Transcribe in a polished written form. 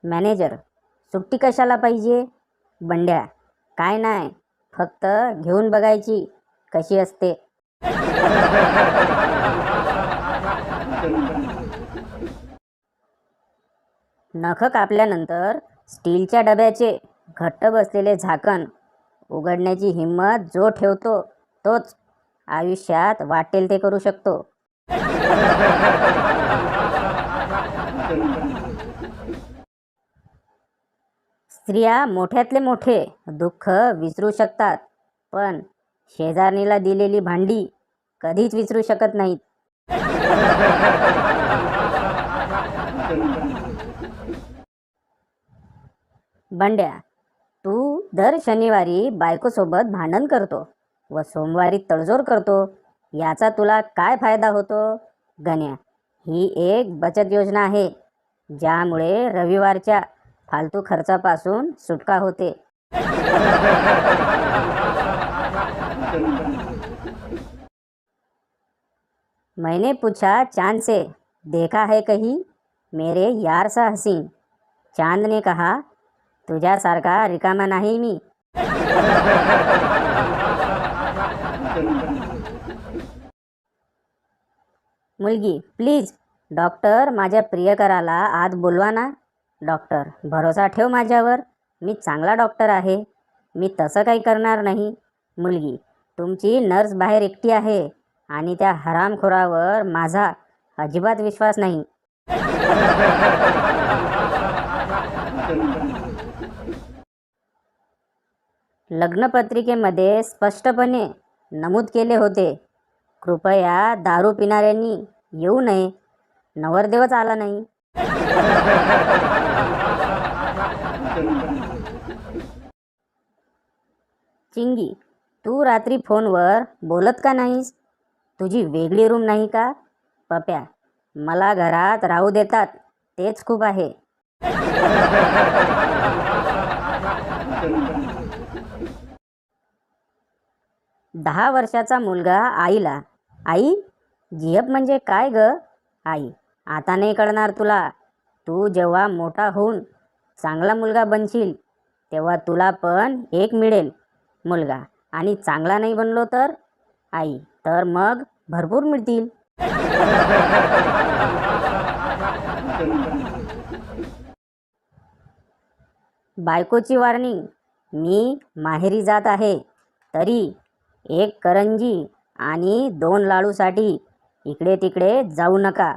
Manager, सुट्टी कशाला पाहिजे? बंड्या, काय नाही, फक्त घेऊन बघायची कशी असते. नख कापल्यानंतर स्टीलच्या डब्याचे घट्ट बसलेले झाकण उघडण्याची हिंमत जो ठेवतो तोच आयुष्यात वाटेल ते करू शकतो. स्त्रिया मोठ्यातले मोठे दुःख विसरू शकतात, पण शेजारणीला दिलेली भांडी कधीच विसरू शकत नाहीत. बंड्या, तू दर शनिवारी बायकोसोबत भांडण करतो व सोमवारी तडजोड करतो, याचा तुला काय फायदा होतो? गण्या, ही एक बचत योजना आहे ज्यामुळे रविवारच्या फालतू खर्चापासून सुटका होते. मैंने पूछा चांद से, देखा है कहीं मेरे यार सा हसीन. चांद ने कहा, तुझ्यासारखा रिकामा नाही मी. मुलगी, प्लीज डॉक्टर, माझ्या प्रियकराला आत बोलवा ना. डॉक्टर, भरोसा ठेव माझ्यावर, मी चांगला डॉक्टर आहे, मी तसं काही करणार नाही. मुलगी, तुमची नर्स बाहेर एकटी आहे आणि त्या हरामखोरावर माझा अजिबात विश्वास नाही. लग्नपत्रिकेमध्ये स्पष्टपणे नमूद केले होते, कृपया दारू पिणाऱ्यांनी येऊ नये. नवरदेवच आला नाही. चिंगी, तू रात्री फोनवर बोलत का नाहीस? तुझी वेगळी रूम नाही का? पप्या, मला घरात राहू देतात तेच खूप आहे. 10 वर्षाचा मुलगा आईला, आई, जिहप म्हणजे काय ग? आई, आता नाही कळणार तुला. तू जेव्हा मोठा होऊन चांगला मुलगा बनशील तेव्हा तुला पण एक मिळेल मुलगा, आणि चांगला नाही बनलो तर? आई, तर मग भरपूर मिळतील. बायकोची वॉर्निंग, मी माहेरी जात आहे, तरी 1 करंजी आणि 2 लाडूसाठी इकडे तिकडे जाऊ नका.